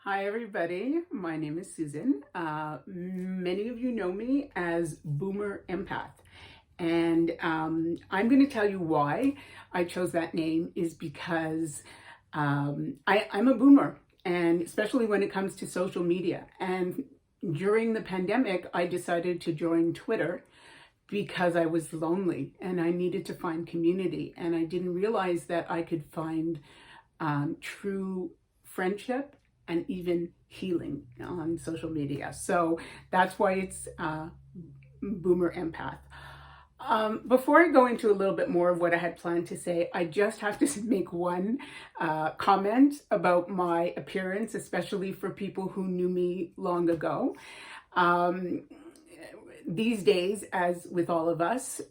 Hi everybody, my name is Susan. Many of you know me as Boomer Empath. And I'm going to tell you why I chose that name is because I'm a boomer, and especially when it comes to social media. And during the pandemic, I decided to join Twitter because I was lonely and I needed to find community. And I didn't realize that I could find true friendship and even healing on social media. So that's why it's Boomer Empath. Before I go into a little bit more of what I had planned to say, I just have to make one comment about my appearance, especially for people who knew me long ago. These days, as with all of us,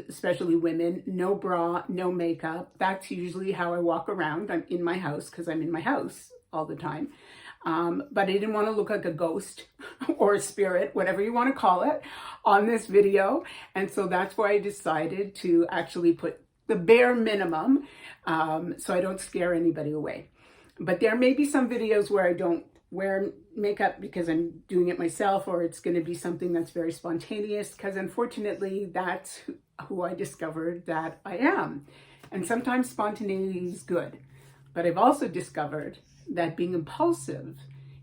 especially women, no bra, no makeup. That's usually how I walk around. I'm in my house because I'm in my house all the time. But I didn't want to look like a ghost or a spirit, whatever you want to call it, on this video. And so that's why I decided to actually put the bare minimum so I don't scare anybody away. But there may be some videos where I don't wear makeup because I'm doing it myself, or it's going to be something that's very spontaneous, because unfortunately that's who I discovered that I am. And sometimes spontaneity is good, but I've also discovered that being impulsive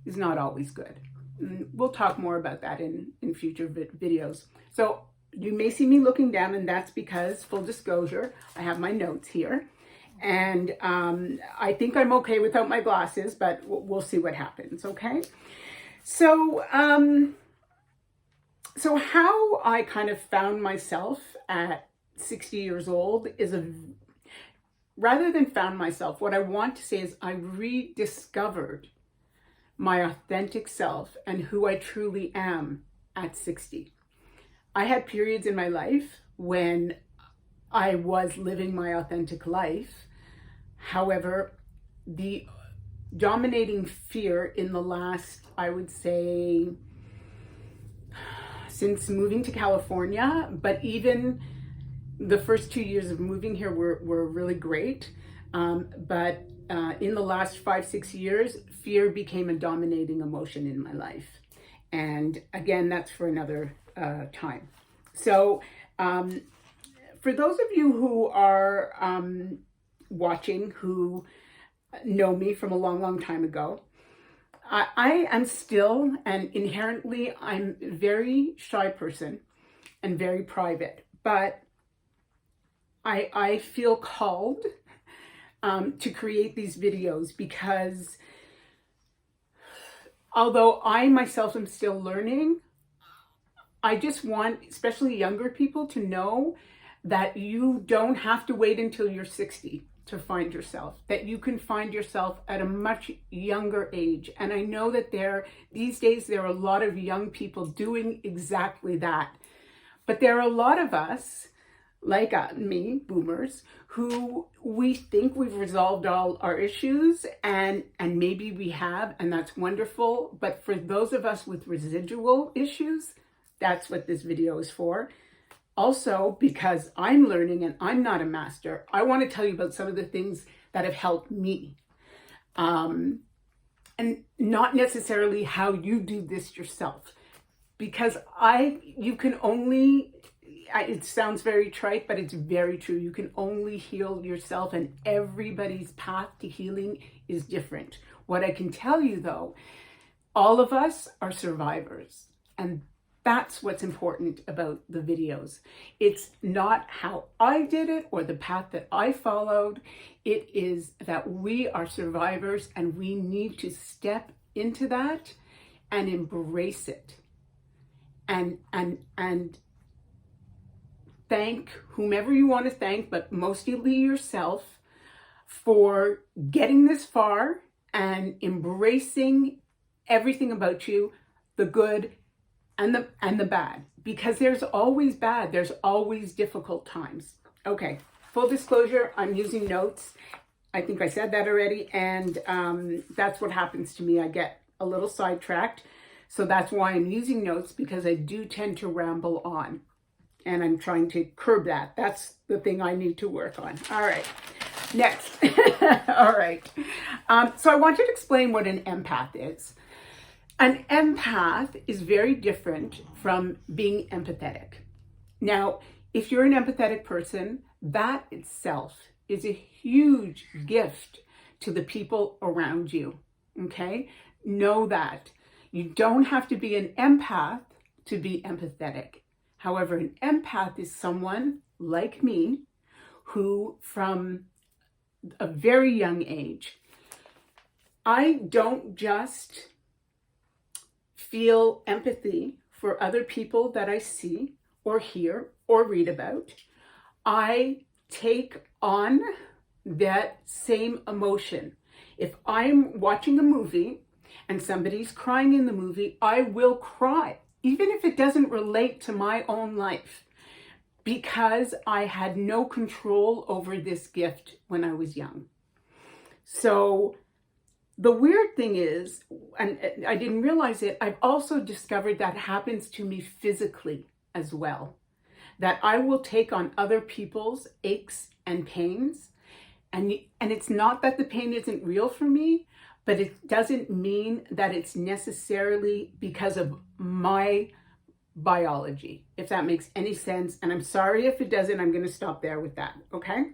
is not always good. And we'll talk more about that in future videos. So you may see me looking down, and that's because, full disclosure, I have my notes here. And I think I'm okay without my glasses, but we'll see what happens, okay? So, so how I kind of found myself at 60 years old is rather than found myself, what I want to say is I rediscovered my authentic self and who I truly am at 60. I had periods in my life when I was living my authentic life. However, the dominating fear in the last, I would say, since moving to California, but even the first 2 years of moving here were really great. But in the last 5-6 years, fear became a dominating emotion in my life. And again, that's for another time. So for those of you who are watching, who know me from a long time ago, I am still, and inherently, I'm a very shy person and very private, but I feel called to create these videos because although I myself am still learning, I just want, especially younger people, to know that you don't have to wait until you're 60 to find yourself, that you can find yourself at a much younger age. And I know that these days there are a lot of young people doing exactly that. But there are a lot of us, like me, boomers, who we think we've resolved all our issues, and maybe we have, and that's wonderful. But for those of us with residual issues, that's what this video is for. Also, because I'm learning and I'm not a master, I want to tell you about some of the things that have helped me. And not necessarily how you do this yourself. Because you can only, it sounds very trite, but it's very true. You can only heal yourself, and everybody's path to healing is different. What I can tell you though, all of us are survivors, and that's what's important about the videos. It's not how I did it or the path that I followed. It is that we are survivors, and we need to step into that and embrace it. And thank whomever you want to thank, but mostly yourself, for getting this far and embracing everything about you, the good and the bad, because there's always bad, there's always difficult times. Okay, full disclosure, I'm using notes. I think I said that already, and that's what happens to me. I get a little sidetracked. So that's why I'm using notes, because I do tend to ramble on, and I'm trying to curb that. That's the thing I need to work on. All right. Next. All right. So I wanted to explain what an empath is. An empath is very different from being empathetic. Now, if you're an empathetic person, that itself is a huge gift to the people around you. Okay? Know that. You don't have to be an empath to be empathetic. However, an empath is someone like me who, from a very young age, I don't just feel empathy for other people that I see or hear or read about. I take on that same emotion. If I'm watching a movie and somebody's crying in the movie, I will cry, even if it doesn't relate to my own life, because I had no control over this gift when I was young. So the weird thing is, and I didn't realize it, I've also discovered that happens to me physically as well. That I will take on other people's aches and pains. And it's not that the pain isn't real for me, but it doesn't mean that it's necessarily because of my biology, if that makes any sense. And I'm sorry if it doesn't, I'm going to stop there with that, okay?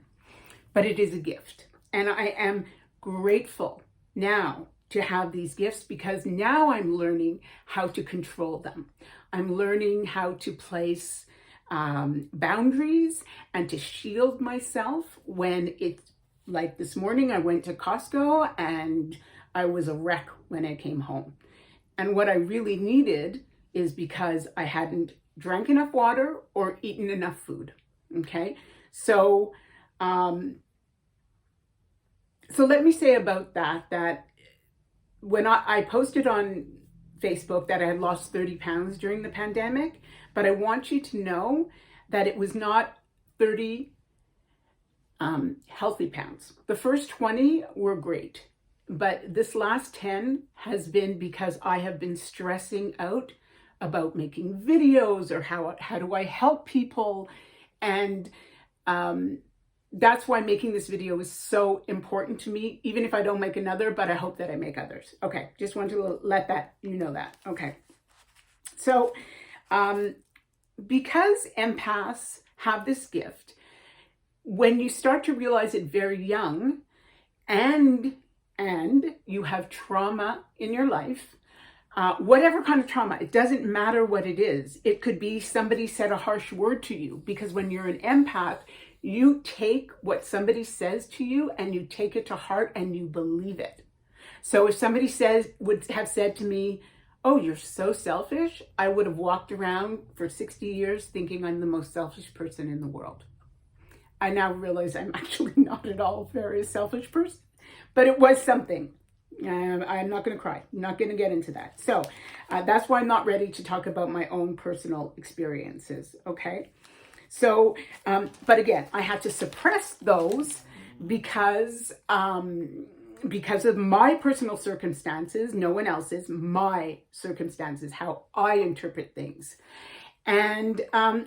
But it is a gift. And I am grateful now to have these gifts, because now I'm learning how to control them. I'm learning how to place boundaries and to shield myself when it's like this morning. I went to Costco and I was a wreck when I came home. And what I really needed is because I hadn't drank enough water or eaten enough food. Okay, so let me say about that when I posted on Facebook that I had lost 30 pounds during the pandemic, but I want you to know that it was not 30 healthy pounds. The first 20 were great, but this last 10 has been because I have been stressing out about making videos or how do I help people, and that's why making this video is so important to me, even if I don't make another, but I hope that I make others. Okay, just want to let that, you know that. Okay, so because empaths have this gift, when you start to realize it very young, and you have trauma in your life, whatever kind of trauma, it doesn't matter what it is. It could be somebody said a harsh word to you, because when you're an empath, you take what somebody says to you and you take it to heart and you believe it. So if somebody would have said to me, "Oh, you're so selfish," I would have walked around for 60 years thinking I'm the most selfish person in the world. I now realize I'm actually not at all a very selfish person, but it was something. I'm not going to cry. I'm not going to get into that. So that's why I'm not ready to talk about my own personal experiences. Okay. So, but again, I had to suppress those because of my personal circumstances, no one else's, my circumstances, how I interpret things. And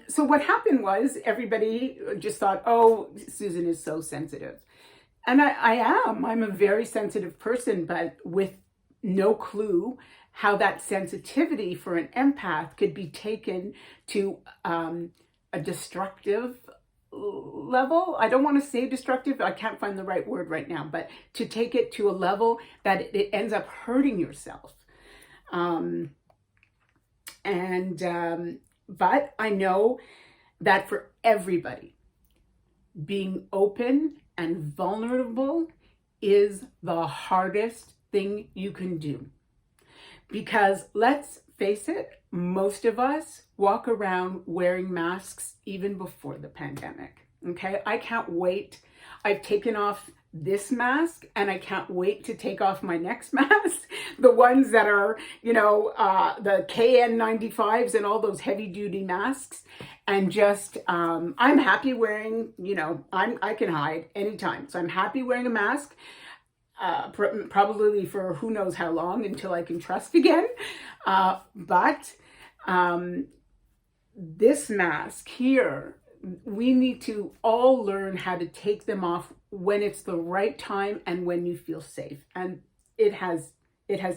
so what happened was everybody just thought, "Oh, Susan is so sensitive." And I'm a very sensitive person, but with no clue how that sensitivity for an empath could be taken to a destructive level. I don't want to say destructive. I can't find the right word right now, but to take it to a level that it ends up hurting yourself. But I know that for everybody, being open and vulnerable is the hardest thing you can do. Because let's face it, most of us walk around wearing masks even before the pandemic. Okay, I can't wait. I've taken off this mask and I can't wait to take off my next mask. The ones that are, the KN95s and all those heavy duty masks. And just, I'm happy wearing, I can hide anytime. So I'm happy wearing a mask. Probably for who knows how long until I can trust again. But this mask here we need to all learn how to take them off when it's the right time and when you feel safe. And it has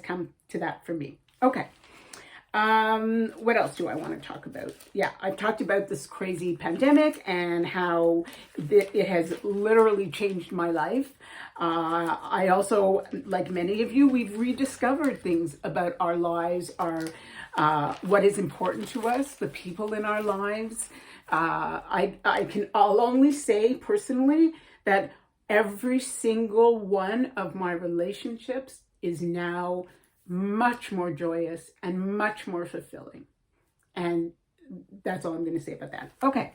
come to that for me. Okay. What else do I want to talk about? Yeah, I've talked about this crazy pandemic and how it has literally changed my life. I also, like many of you, we've rediscovered things about our lives, what is important to us, the people in our lives. I'll only say personally that every single one of my relationships is now much more joyous and much more fulfilling. And that's all I'm going to say about that. Okay.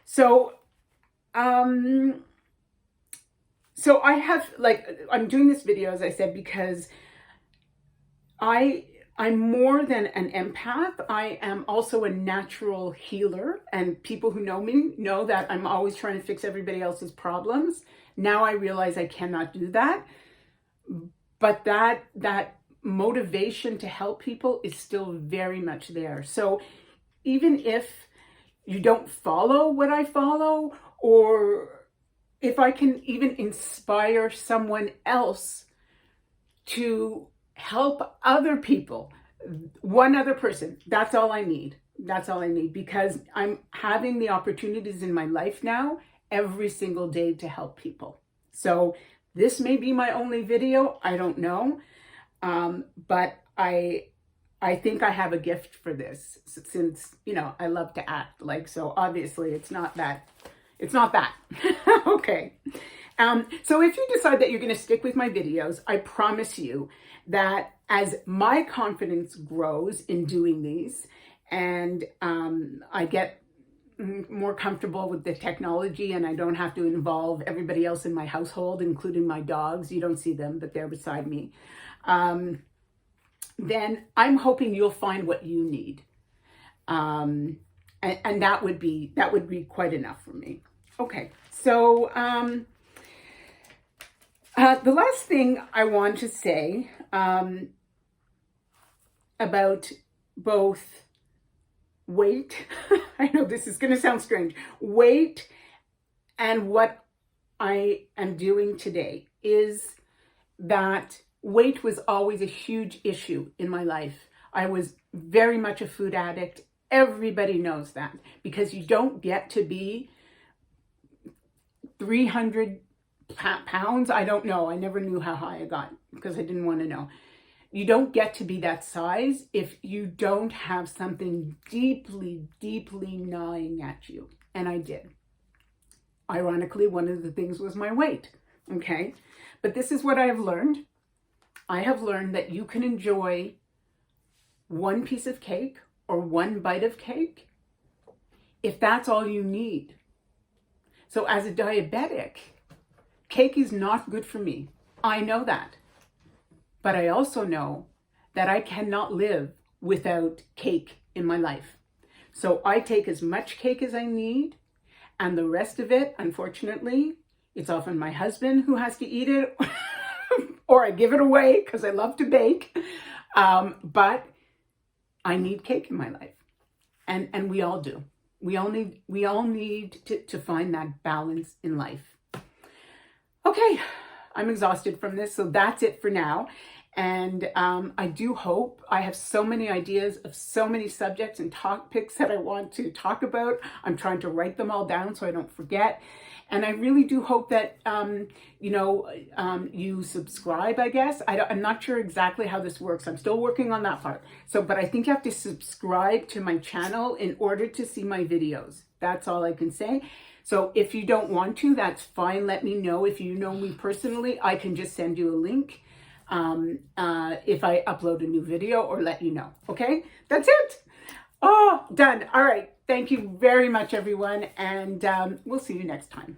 So, so I have, I'm doing this video, as I said, because I'm more than an empath. I am also a natural healer, and people who know me know that I'm always trying to fix everybody else's problems. Now I realize I cannot do that. But that motivation to help people is still very much there. So even if you don't follow what I follow, or if I can even inspire someone else to help other people, one other person, that's all I need. That's all I need, because I'm having the opportunities in my life now every single day to help people. So this may be my only video, I don't know, but I think I have a gift for this, since, I love to act, so obviously it's not that. Okay. So if you decide that you're going to stick with my videos, I promise you that as my confidence grows in doing these, and I get more comfortable with the technology, and I don't have to involve everybody else in my household, including my dogs. You don't see them, but they're beside me. Then I'm hoping you'll find what you need. And that would be quite enough for me. Okay. So, the last thing I want to say, about both weight, I know this is going to sound strange, weight and what I am doing today, is that weight was always a huge issue in my life. I was very much a food addict. Everybody knows that, because you don't get to be 300 pounds. I don't know. I never knew how high I got because I didn't want to know. You don't get to be that size if you don't have something deeply, deeply gnawing at you. And I did. Ironically, one of the things was my weight. Okay. But this is what I have learned. I have learned that you can enjoy one piece of cake or one bite of cake if that's all you need. So as a diabetic, cake is not good for me. I know that. But I also know that I cannot live without cake in my life. So I take as much cake as I need, and the rest of it, unfortunately, it's often my husband who has to eat it, or I give it away because I love to bake. But I need cake in my life, and we all do. We all need to find that balance in life. Okay, I'm exhausted from this, so that's it for now. And I do hope, I have so many ideas of so many subjects and topics that I want to talk about. I'm trying to write them all down so I don't forget. And I really do hope that, you subscribe, I guess. I'm not sure exactly how this works. I'm still working on that part. But I think you have to subscribe to my channel in order to see my videos. That's all I can say. So if you don't want to, that's fine. Let me know. If you know me personally, I can just send you a link if I upload a new video, or let you know. Okay, that's it. Oh, done. All right. Thank you very much, everyone. And we'll see you next time.